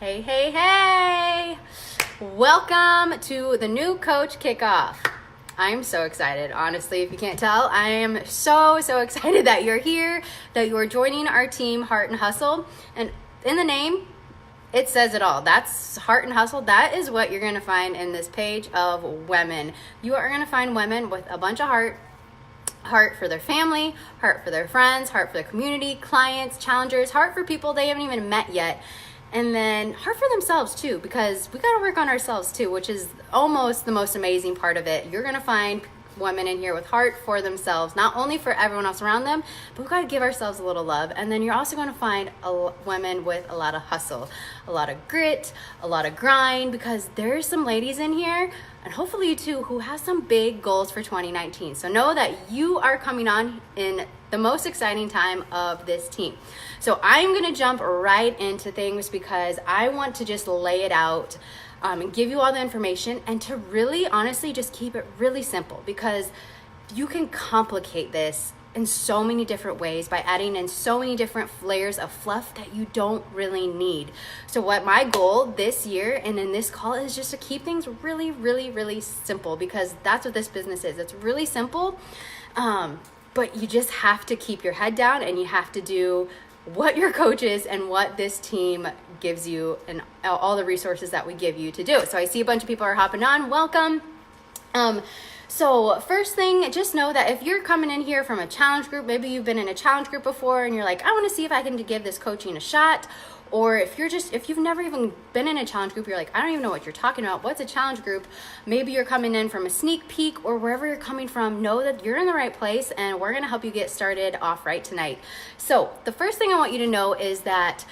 Hey, hey, hey! Welcome to the new Coach Kickoff. I'm so excited, honestly, if you can't tell. I am so excited that you're here, that you're joining our team, Heart and Hustle. And in the name, it says it all. That's Heart and Hustle. That is what you're going to find in this page of women. You are going to find women with a bunch of heart for their family, heart for their friends, heart for their community, clients, challengers, heart for people they haven't even met yet. And then heart for themselves too, because we got to work on ourselves too, which is almost the most amazing part of it. You're going to find women in here with heart for themselves, not only for everyone else around them, but we've got to give ourselves a little love. And then you're also going to find women with a lot of hustle, a lot of grit, a lot of grind, because there's some ladies in here, and hopefully you too, who have some big goals for 2019. So know that you are coming on in the most exciting time of this team. So I'm going to jump right into things because I want to just lay it out and give you all the information, and to really honestly just keep it really simple, because you can complicate this in so many different ways by adding in so many different layers of fluff that you don't really need. So what my goal this year and in this call is just to keep things really simple, because that's what this business is. It's really simple, but you just have to keep your head down and you have to do what your coach is and what this team gives you and all the resources that we give you to do it. So I see a bunch of people are hopping on. Welcome. So first thing, just know that if you're coming in here from a challenge group, maybe you've been in a challenge group before and you're like, I want to see if I can give this coaching a shot. Or if you've never even been in a challenge group, you're like, I don't even know what you're talking about. What's a challenge group? Maybe you're coming in from a sneak peek or wherever you're coming from, know that you're in the right place and we're going to help you get started off right tonight. So the first thing I want you to know is that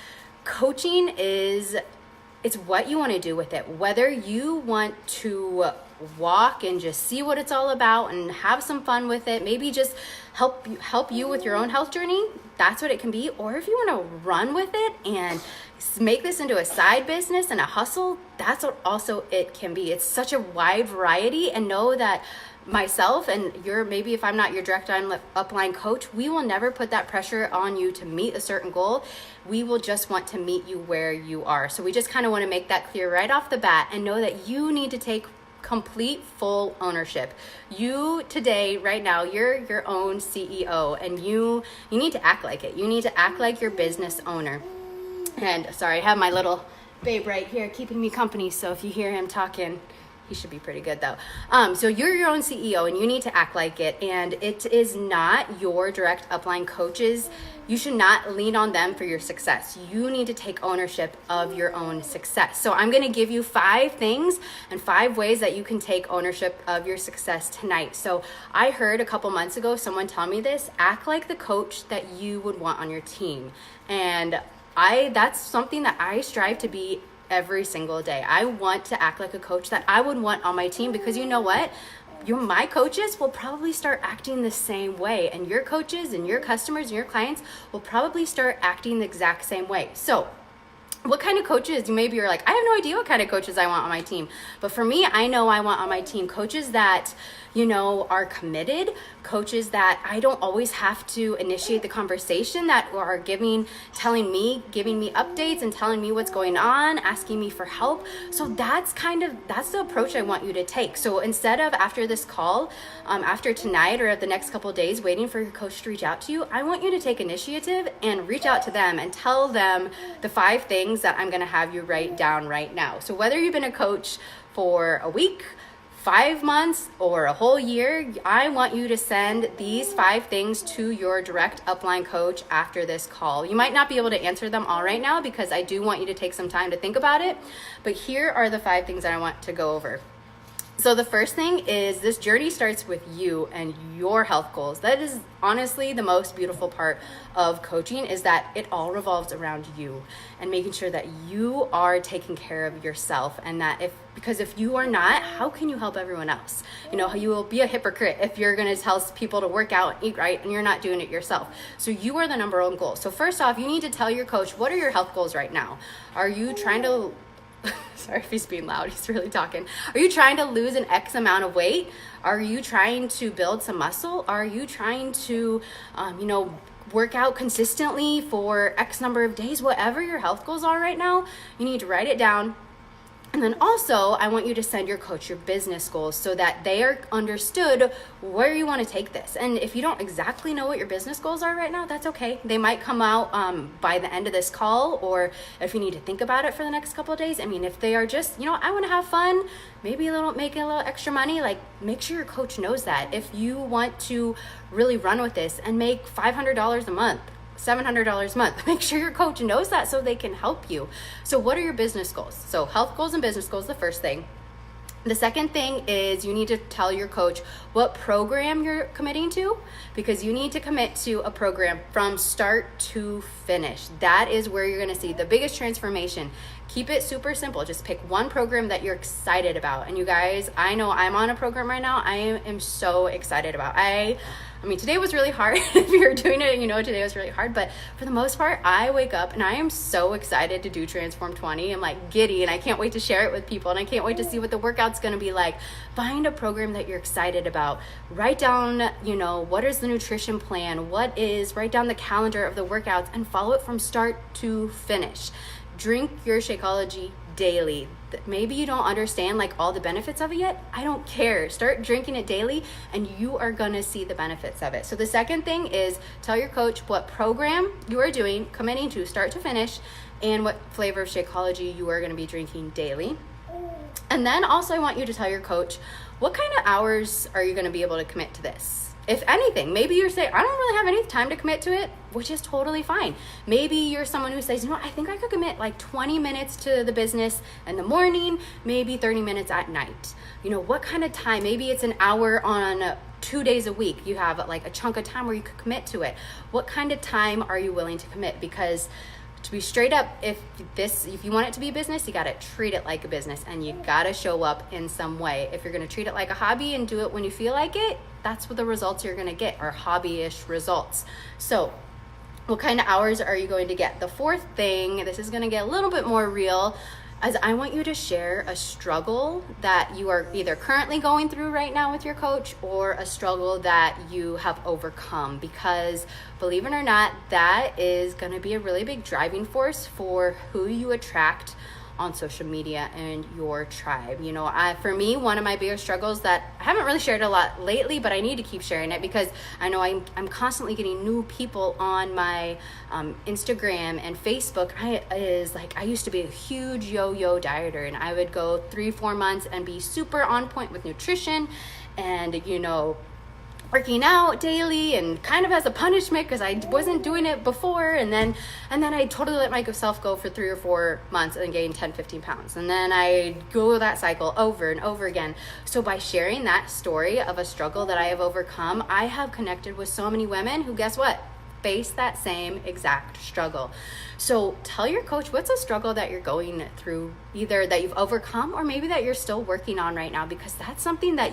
coaching it's what you want to do with it. Whether you want to walk and just see what it's all about and have some fun with it, maybe just help you with your own health journey, that's what it can be. Or if you want to run with it and make this into a side business and a hustle, that's what also it can be. It's such a wide variety, and know that myself and maybe if I'm not your direct upline coach, we will never put that pressure on you to meet a certain goal. We will just want to meet you where you are. So we just kind of want to make that clear right off the bat and know that you need to take complete full ownership. You today, right now, you're your own CEO, and you need to act like it. You need to act like your business owner. And sorry, I have my little babe right here keeping me company, so if you hear him talking, he should be pretty good though. So you're your own CEO and you need to act like it. And it is not your direct upline coaches. You should not lean on them for your success. You need to take ownership of your own success. So I'm going to give you 5 things and 5 ways that you can take ownership of your success tonight. So I heard a couple months ago someone tell me this: act like the coach that you would want on your team. And that's something that I strive to be every single day. I want to act like a coach that I would want on my team, because you know what? My coaches will probably start acting the same way, and your coaches and your customers and your clients will probably start acting the exact same way. So what kind of coaches? Maybe you're like, I have no idea what kind of coaches I want on my team. But for me, I know I want on my team coaches that, are committed, coaches that I don't always have to initiate the conversation, that are giving me updates and telling me what's going on, asking me for help. So that's the approach I want you to take. So instead of after this call, after tonight or the next couple of days waiting for your coach to reach out to you, I want you to take initiative and reach out to them and tell them the 5 things that I'm going to have you write down right now. So whether you've been a coach for a week, 5 months, or a whole year, I want you to send these 5 things to your direct upline coach after this call. You might not be able to answer them all right now because I do want you to take some time to think about it, but here are the 5 things that I want to go over. So the first thing is, this journey starts with you and your health goals. That is honestly the most beautiful part of coaching, is that it all revolves around you and making sure that you are taking care of yourself. And that because if you are not, how can you help everyone else? You will be a hypocrite if you're going to tell people to work out and eat right and you're not doing it yourself. So you are the number 1 goal. So first off, you need to tell your coach, what are your health goals right now? Are you trying to sorry if he's being loud, he's really talking. Are you trying to lose an X amount of weight? Are you trying to build some muscle? Are you trying to, work out consistently for X number of days, whatever your health goals are right now, you need to write it down. And then also, I want you to send your coach your business goals so that they are understood where you want to take this. And if you don't exactly know what your business goals are right now, that's okay. They might come out by the end of this call, or if you need to think about it for the next couple of days. I mean, if they are just, I want to have fun, maybe make a little extra money, like make sure your coach knows that. If you want to really run with this and make $500 a month, $700 a month, make sure your coach knows that so they can help you. So what are your business goals? So health goals and business goals, the first thing. The second thing is you need to tell your coach what program you're committing to, because you need to commit to a program from start to finish. That is where you're going to see the biggest transformation. Keep it super simple. Just pick one program that you're excited about. And you guys, I know I'm on a program right now I am so excited about. I mean, today was really hard. If you're doing it, today was really hard. But for the most part, I wake up and I am so excited to do Transform 20. I'm like giddy, and I can't wait to share it with people. And I can't wait to see what the workout's going to be like. Find a program that you're excited about. Write down, what is the nutrition plan? Write down the calendar of the workouts and follow it from start to finish. Drink your Shakeology daily. Maybe you don't understand all the benefits of it yet. I don't care. Start drinking it daily and you are going to see the benefits of it. So the second thing is tell your coach what program you are doing, committing to start to finish, and what flavor of Shakeology you are going to be drinking daily. And then also I want you to tell your coach what kind of hours are you going to be able to commit to this. If anything, maybe you're saying, I don't really have any time to commit to it, which is totally fine. Maybe you're someone who says, I think I could commit 20 minutes to the business in the morning, maybe 30 minutes at night. What kind of time? Maybe it's an hour on 2 days a week. You have a chunk of time where you could commit to it. What kind of time are you willing to commit? Because to be straight up, if you want it to be a business, you got to treat it like a business, and you got to show up in some way. If you're going to treat it like a hobby and do it when you feel like it, that's what the results you're going to get are hobby-ish results. So what kind of hours are you going to get? The fourth thing, this is going to get a little bit more real, as I want you to share a struggle that you are either currently going through right now with your coach, or a struggle that you have overcome, because believe it or not, that is going to be a really big driving force for who you attract on social media and your tribe. For me, one of my biggest struggles that I haven't really shared a lot lately, but I need to keep sharing it because I know I'm constantly getting new people on my Instagram and Facebook. I used to be a huge yo-yo dieter, and I would go 3-4 months and be super on point with nutrition and working out daily, and kind of as a punishment because I wasn't doing it before, and then I totally let myself go for 3 or 4 months and gain 10-15 pounds, and then I go that cycle over and over again. So by sharing that story of a struggle that I have overcome, I have connected with so many women who, guess what, face that same exact struggle. So tell your coach what's a struggle that you're going through, either that you've overcome or maybe that you're still working on right now, because that's something that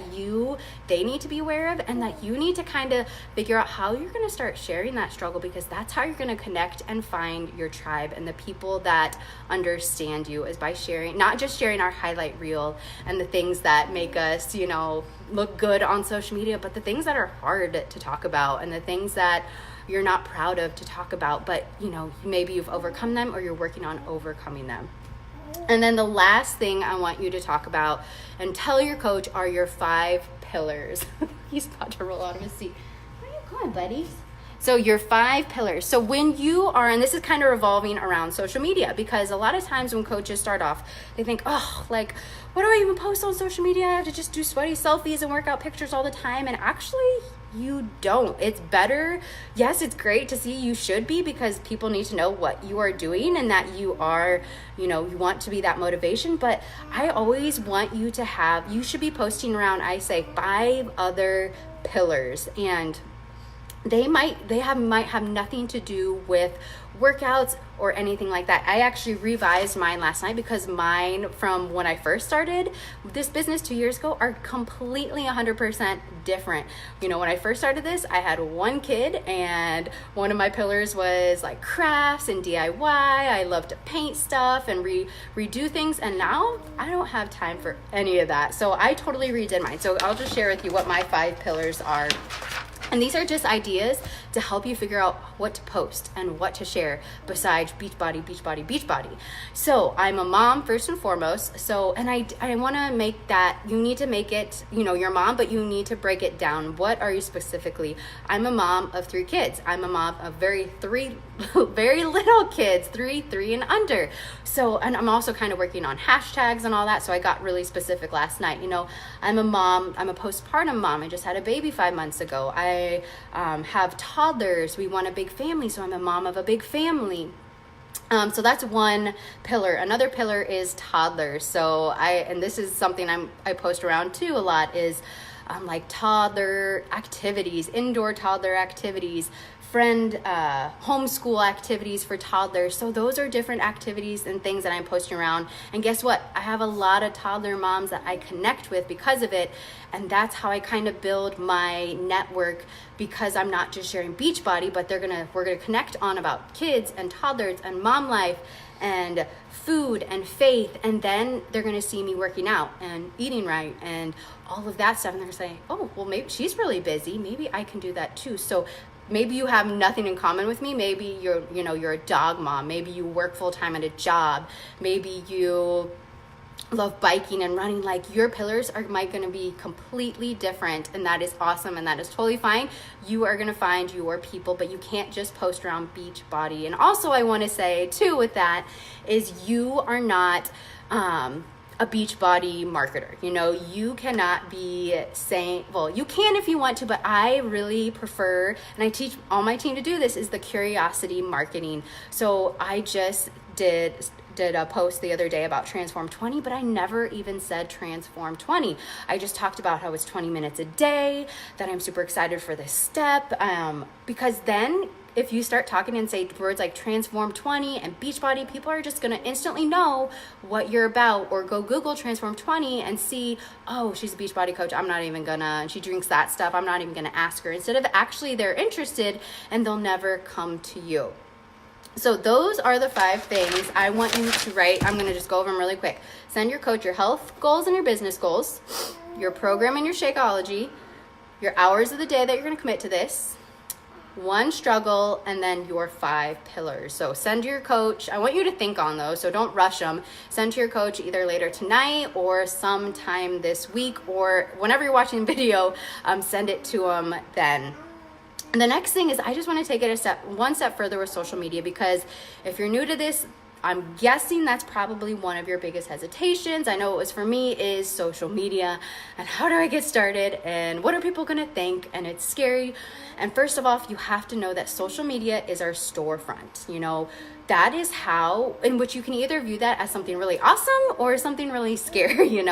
they need to be aware of, and that you need to kind of figure out how you're going to start sharing that struggle, because that's how you're going to connect and find your tribe and the people that understand you, is by sharing, not just sharing our highlight reel and the things that make us, look good on social media, but the things that are hard to talk about and the things that you're not proud of to talk about, but maybe you've overcome them or you're working on overcoming them. And then the last thing I want you to talk about and tell your coach are your 5 pillars. He's about to roll out of his seat. Where are you going, buddy? So your 5 pillars. So when you are, and this is kind of revolving around social media, because a lot of times when coaches start off, they think, what do I even post on social media? I have to just do sweaty selfies and workout pictures all the time. And actually, you don't. It's better. Yes, it's great to see. You should be, because people need to know what you are doing and that you are, you want to be that motivation. But I always want you to you should be posting around, I say, 5 other pillars, and they might have nothing to do with workouts or anything like that. I actually revised mine last night, because mine from when I first started this business 2 years ago are completely 100% different. When I first started this, I had 1 kid, and one of my pillars was crafts and DIY. I love to paint stuff and redo things, and now I don't have time for any of that. So I totally redid mine. So I'll just share with you what my 5 pillars are. And these are just ideas to help you figure out what to post and what to share besides Beachbody, Beachbody, Beachbody. So I'm a mom first and foremost. So, and I want to make that, you need to make it, your mom, but you need to break it down. What are you specifically? I'm a mom of 3 kids. I'm a mom of three very little kids, three and under. So, and I'm also kind of working on hashtags and all that. So I got really specific last night. I'm a mom, I'm a postpartum mom. I just had a baby 5 months ago. I have toddlers. We want a big family. So I'm a mom of a big family. So that's one pillar. Another pillar is toddlers. So and this is something I post around too a lot, is like toddler activities, indoor toddler activities, homeschool activities for toddlers. So those are different activities and things that I'm posting around. And guess what? I have a lot of toddler moms that I connect with because of it. And that's how I kind of build my network, because I'm not just sharing Beachbody, but we're gonna connect on about kids and toddlers and mom life and food and faith, and then they're gonna see me working out and eating right and all of that stuff, and they're gonna say, oh, well, maybe she's really busy, maybe I can do that too. So maybe you have nothing in common with me. Maybe you're a dog mom. Maybe you work full time at a job. Maybe you love biking and running. Like, your pillars might going to be completely different, and that is awesome, and that is totally fine. You are going to find your people, but you can't just post around Beachbody. And also, I want to say too with that is you are not a Beachbody marketer. You cannot be saying, well, you can if you want to, but I really prefer, and I teach all my team to do this, is the curiosity marketing. So I just did a post the other day about Transform 20, but I never even said Transform 20. I just talked about how it's 20 minutes a day, that I'm super excited for this step, because then if you start talking and say words like Transform 20 and Beachbody, people are just going to instantly know what you're about, or go Google Transform 20 and see, oh, she's a Beachbody coach. I'm not even gonna, and she drinks that stuff. I'm not even gonna ask her. Instead of actually they're interested, and they'll never come to you. So those are the 5 things I want you to write. I'm going to just go over them really quick. Send your coach your health goals and your business goals, your program and your Shakeology, your hours of the day that you're going to commit to this, 1 struggle, and then your 5 pillars. So send to your coach. I want you to think on those, so don't rush them. Send to your coach either later tonight or sometime this week, or whenever you're watching the video, send it to them then. And the next thing is, I just want to take it one step further with social media, because if you're new to this, I'm guessing that's probably one of your biggest hesitations. I know it was for me, is social media, and how do I get started, and what are people going to think, and it's scary. And first of all, you have to know that social media is our storefront. That is how, in which you can either view that as something really awesome or something really scary, and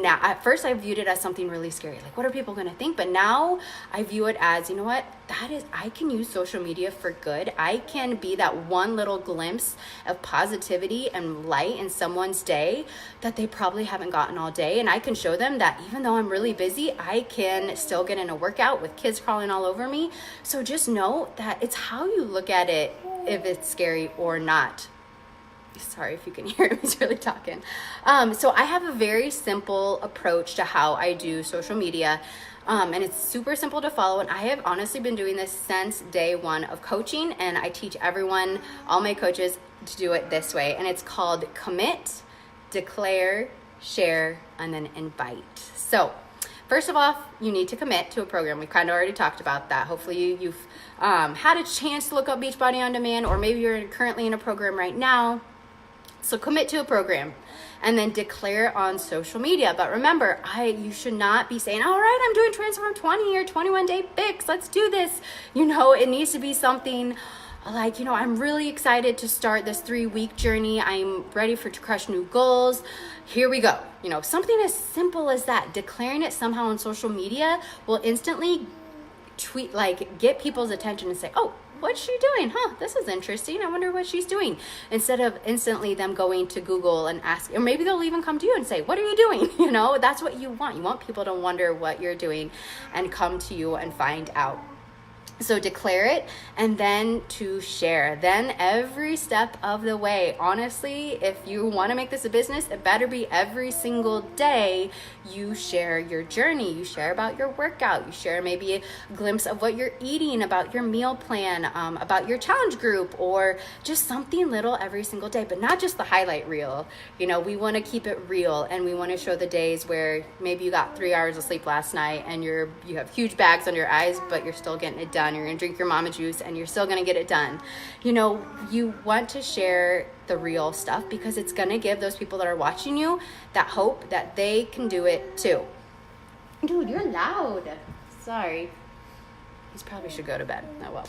now at first I viewed it as something really scary. Like, what are people going to think? But now I view it as, I can use social media for good. I can be that one little glimpse of positivity and light in someone's day that they probably haven't gotten all day. And I can show them that even though I'm really busy, I can still get in a workout with kids crawling all over me. So just know that it's how you look at it, if it's scary or not. Sorry if you can hear him, he's really talking. So I have a very simple approach to how I do social media. And it's super simple to follow. And I have honestly been doing this since day 1 of coaching. And I teach everyone, all my coaches, to do it this way. And it's called commit, declare, share, and then invite. So first of all, you need to commit to a program. We kind of already talked about that. Hopefully you've had a chance to look up Beachbody On Demand, or maybe you're currently in a program right now. So commit to a program, and then declare on social media. But remember, you should not be saying, all right, I'm doing Transform 20 or 21 Day Fix. Let's do this. It needs to be something like, I'm really excited to start this 3-week journey. I'm ready to crush new goals. Here we go. Something as simple as that. Declaring it somehow on social media will instantly get people's attention and say, oh, what's she doing? This is interesting. I wonder what she's doing. Instead of instantly them going to Google and ask, or maybe they'll even come to you and say, what are you doing? That's what you want. You want people to wonder what you're doing and come to you and find out. So declare it and then to share. Then every step of the way. Honestly, if you want to make this a business, it better be every single day you share your journey. You share about your workout. You share maybe a glimpse of what you're eating, about your meal plan, about your challenge group, or just something little every single day, but not just the highlight reel. You know, we want to keep it real, and we want to show the days where maybe you got 3 hours of sleep last night and you have huge bags under your eyes, but you're still getting it done. You're going to drink your mama juice and you're still going to get it done. You know, you want to share the real stuff because it's going to give those people that are watching you that hope that they can do it too. Dude, you're loud. Sorry. He probably should go to bed. Oh well.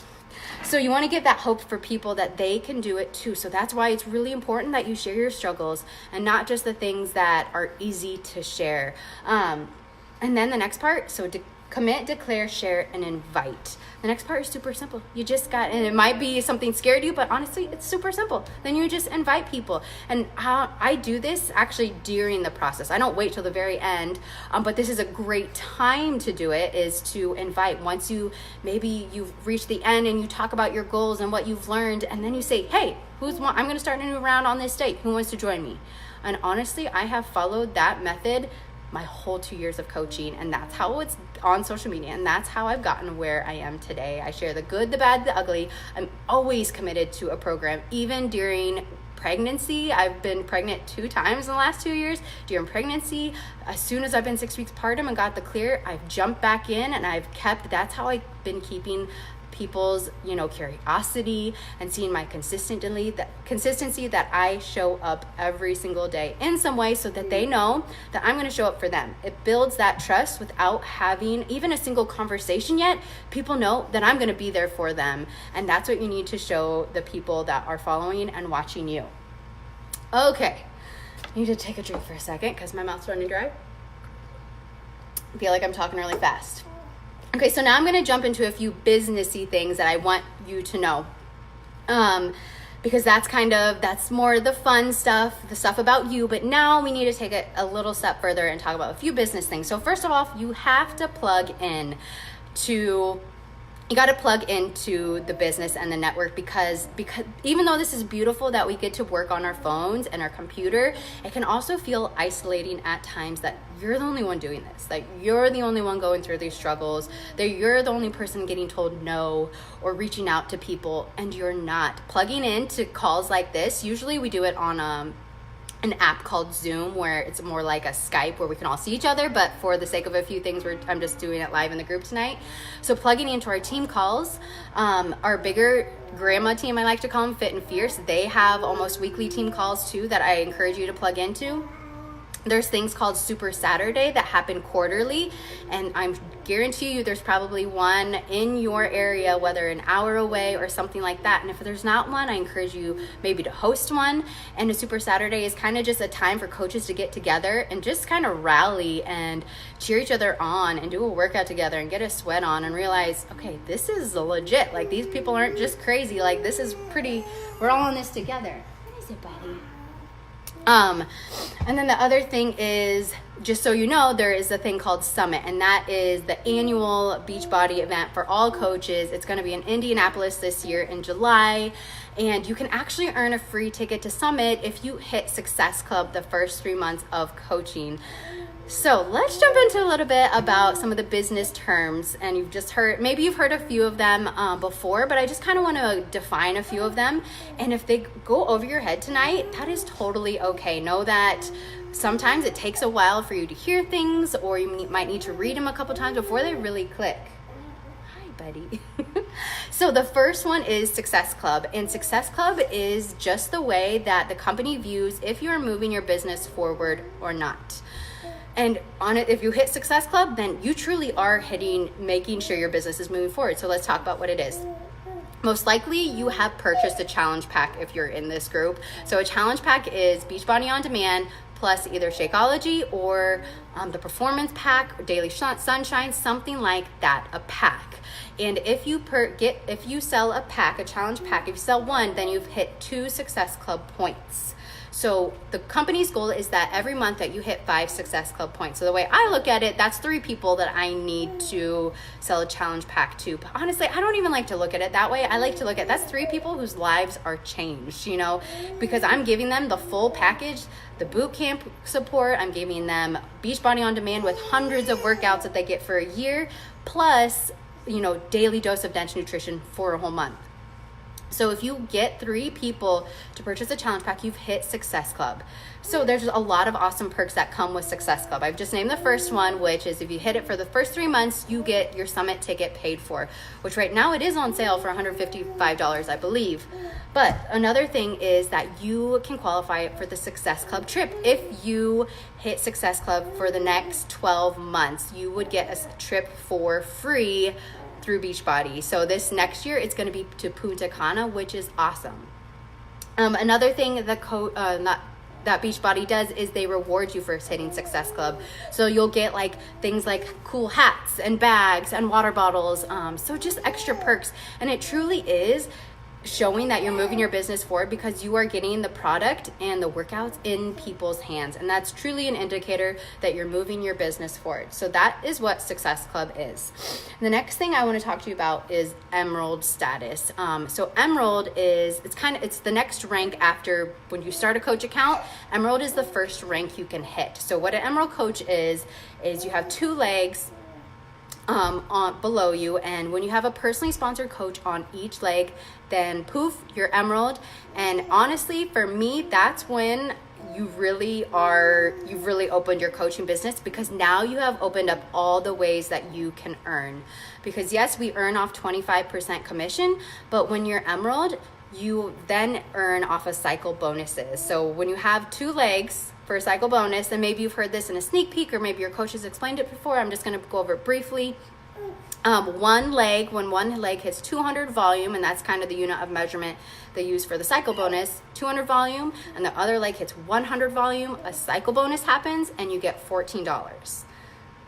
So you want to give that hope for people that they can do it too. So that's why it's really important that you share your struggles and not just the things that are easy to share. And then the next part, so commit, declare, share, and invite. The next part is super simple. You just got, and it might be something scared you, but honestly, it's super simple. Then you just invite people. And how I do this actually during the process. I don't wait till the very end, but this is a great time to do it, is to invite. Once maybe you've reached the end and you talk about your goals and what you've learned, and then you say, hey, I'm going to start a new round on this date. Who wants to join me? And honestly, I have followed that method my whole 2 years of coaching, and that's how it's on social media, and that's how I've gotten where I am today. I share the good, the bad, the ugly. I'm always committed to a program, even during pregnancy. I've been pregnant 2 times in the last 2 years. During pregnancy, as soon as I've been 6 weeks postpartum and got the clear, I've jumped back in, and that's how I've been keeping people's, curiosity and seeing my consistency that I show up every single day in some way, so that they know that I'm going to show up for them. It builds that trust without having even a single conversation yet. People know that I'm going to be there for them, and that's what you need to show the people that are following and watching you. Okay, I need to take a drink for a second because my mouth's running dry. I feel like I'm talking really fast. Okay, so now I'm going to jump into a few businessy things that I want you to know, because that's more the fun stuff, the stuff about you. But now we need to take it a little step further and talk about a few business things. So first of all, you have to plug into the business and the network, because even though this is beautiful that we get to work on our phones and our computer, it can also feel isolating at times that you're the only one doing this. Like, you're the only one going through these struggles, that you're the only person getting told no or reaching out to people, and you're not plugging into calls like this. Usually we do it on an app called Zoom, where it's more like a Skype where we can all see each other, but for the sake of a few things, I'm just doing it live in the group tonight. So plugging into our team calls, our bigger grandma team, I like to call them, Fit and Fierce, they have almost weekly team calls too that I encourage you to plug into. There's things called Super Saturday that happen quarterly, and I guarantee you there's probably one in your area, whether an hour away or something like that. And if there's not one, I encourage you maybe to host one. And a Super Saturday is kind of just a time for coaches to get together and just kind of rally and cheer each other on and do a workout together and get a sweat on and realize, okay, this is legit. Like, these people aren't just crazy. Like, this is we're all in this together. What is it, buddy? And then the other thing is, just so you know, there is a thing called Summit, and that is the annual Beachbody event for all coaches. It's going to be in Indianapolis this year in July, and you can actually earn a free ticket to Summit if you hit Success Club the first 3 months of coaching. So let's jump into a little bit about some of the business terms, and maybe you've heard a few of them before, but I just kind of want to define a few of them. And if they go over your head tonight, that is totally okay. Know that sometimes it takes a while for you to hear things, or you might need to read them a couple times before they really click. Hi, buddy. So the first one is Success Club, and Success Club is just the way that the company views if you're moving your business forward or not. And on it, if you hit Success Club, then you truly are making sure your business is moving forward. So let's talk about what it is. Most likely you have purchased a challenge pack if you're in this group. So a challenge pack is Beachbody On Demand plus either Shakeology or the Performance Pack, Daily Sunshine, something like that, a pack. And if you sell a pack, a challenge pack, if you sell one, then you've hit 2 Success Club points. So the company's goal is that every month that you hit 5 Success Club points. So the way I look at it, that's 3 people that I need to sell a challenge pack to. But honestly, I don't even like to look at it that way. I like to look at that's 3 people whose lives are changed, you know, because I'm giving them the full package, the boot camp support. I'm giving them Beachbody on Demand with hundreds of workouts that they get for a year, plus, you know, daily dose of dense nutrition for a whole month. So if you get 3 people to purchase a challenge pack, you've hit Success Club. So there's a lot of awesome perks that come with Success Club. I've just named the first one, which is if you hit it for the first 3 months, you get your summit ticket paid for, which right now it is on sale for $155, I believe. But another thing is that you can qualify for the Success Club trip. If you hit Success Club for the next 12 months, you would get a trip for free through Beachbody. So this next year, it's going to be to Punta Cana, which is awesome. Another thing that Beachbody does is they reward you for hitting Success Club. So you'll get like things like cool hats and bags and water bottles. So just extra perks. And it truly is showing that you're moving your business forward because you are getting the product and the workouts in people's hands. And that's truly an indicator that you're moving your business forward. So that is what Success Club is. The next thing I want to talk to you about is Emerald status. So Emerald is, it's the next rank after when you start a coach account. Emerald is the first rank you can hit. So what an Emerald coach is you have 2 legs on below you, and when you have a personally sponsored coach on each leg, then poof, you're Emerald. And honestly, for me, that's when you've really opened your coaching business, because now you have opened up all the ways that you can earn. Because yes, we earn off 25% commission, but when you're Emerald, you then earn off of cycle bonuses. So when you have 2 legs for a cycle bonus, and maybe you've heard this in a sneak peek, or maybe your coach has explained it before, I'm just going to go over it briefly. When one leg hits 200 volume, and that's kind of the unit of measurement they use for the cycle bonus, 200 volume, and the other leg hits 100 volume, a cycle bonus happens and you get $14.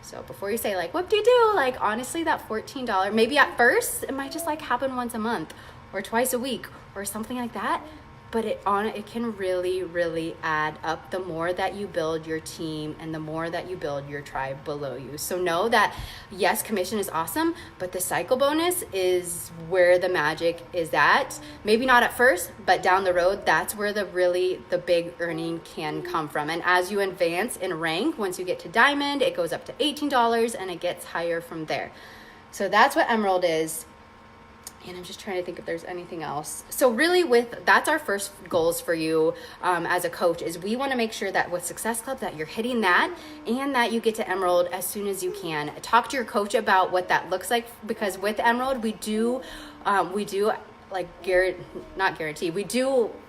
So before you say like, what do you do? Like, honestly, that $14, maybe at first it might just like happen once a month or twice a week or something like that. But it can really, really add up the more that you build your team and the more that you build your tribe below you. So know that, yes, commission is awesome, but the cycle bonus is where the magic is at. Maybe not at first, but down the road, that's where the big earning can come from. And as you advance in rank, once you get to diamond, it goes up to $18 and it gets higher from there. So that's what Emerald is. And I'm just trying to think if there's anything else. So really that's our first goals for you as a coach, is we want to make sure that with Success Club that you're hitting that and that you get to Emerald as soon as you can. Talk to your coach about what that looks like, because with Emerald, we do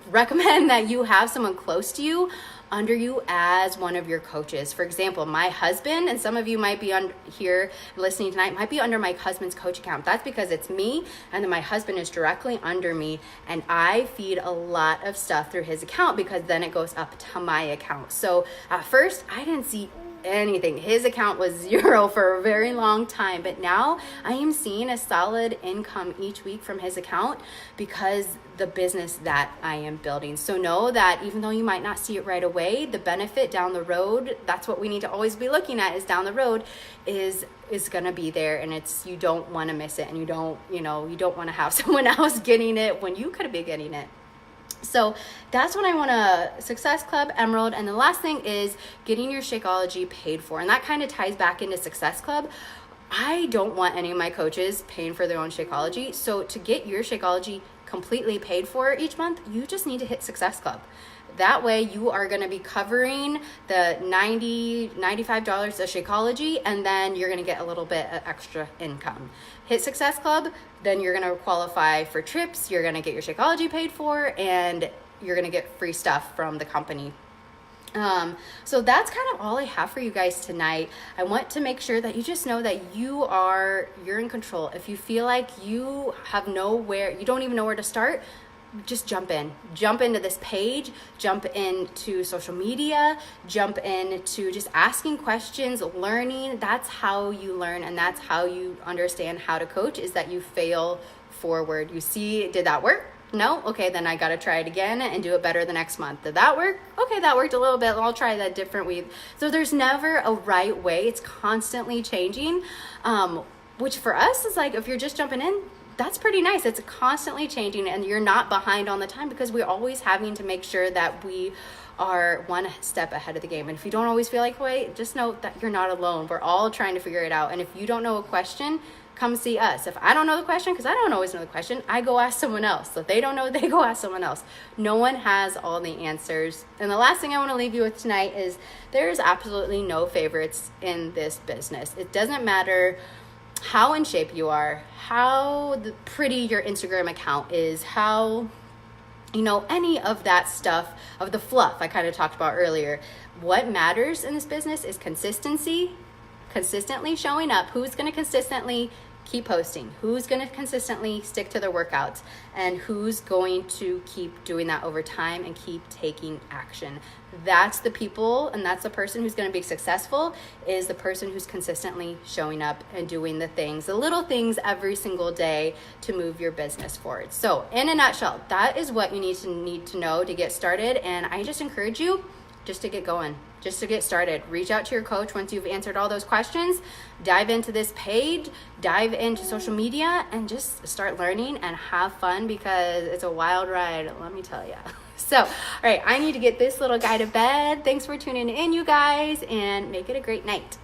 recommend that you have someone close to you under you as one of your coaches. For example, my husband, and some of you might be on here listening tonight, might be under my husband's coach account. That's because it's me, and then my husband is directly under me, and I feed a lot of stuff through his account because then it goes up to my account. So at first, I didn't see anything. His account was 0 for a very long time, but now I am seeing a solid income each week from his account because the business that I am building. So know that even though you might not see it right away, the benefit down the road, that's what we need to always be looking at, is down the road is going to be there, and you don't want to miss it, and you don't want to have someone else getting it when you could be getting it. So that's what I want to Success Club, Emerald. And the last thing is getting your Shakeology paid for. And that kind of ties back into Success Club. I don't want any of my coaches paying for their own Shakeology. So to get your Shakeology completely paid for each month, you just need to hit Success Club. That way you are going to be covering the $95 of Shakeology, and then you're going to get a little bit of extra income. Hit Success Club, then you're going to qualify for trips, you're going to get your Shakeology paid for, and you're going to get free stuff from the company. So that's kind of all I have for you guys tonight. I want to make sure that you just know that you're in control. If you feel like you don't even know where to start, just jump into this page, jump into social media, jump into just asking questions, learning. That's how you learn, and that's how you understand how to coach, is that you fail forward. You see, did that work? No? Okay, then I got to try it again and do it better the next month. Did that work? Okay, that worked a little bit. I'll try that different week. So there's never a right way. It's constantly changing, which for us is like, if you're just jumping in, that's pretty nice. It's constantly changing and you're not behind on the time, because we're always having to make sure that we are one step ahead of the game. And if you don't always feel like, wait, just know that you're not alone. We're all trying to figure it out. And if you don't know a question, come see us. If I don't know the question, because I don't always know the question, I go ask someone else. So if they don't know, they go ask someone else. No one has all the answers. And the last thing I want to leave you with tonight is there's absolutely no favorites in this business. It doesn't matter how in shape you are, how pretty your Instagram account is, how, any of that stuff, of the fluff I kind of talked about earlier. What matters in this business is consistency, consistently showing up. Who's going to consistently keep posting? Who's going to consistently stick to their workouts? And who's going to keep doing that over time and keep taking action? That's the people, and that's the person who's going to be successful, is the person who's consistently showing up and doing the things, the little things every single day to move your business forward. So in a nutshell, that is what you need to know to get started. And I just encourage you just to get going, just to get started. Reach out to your coach once you've answered all those questions. Dive into this page, dive into social media, and just start learning and have fun, because it's a wild ride, let me tell you. So, all right, I need to get this little guy to bed. Thanks for tuning in, you guys, and make it a great night.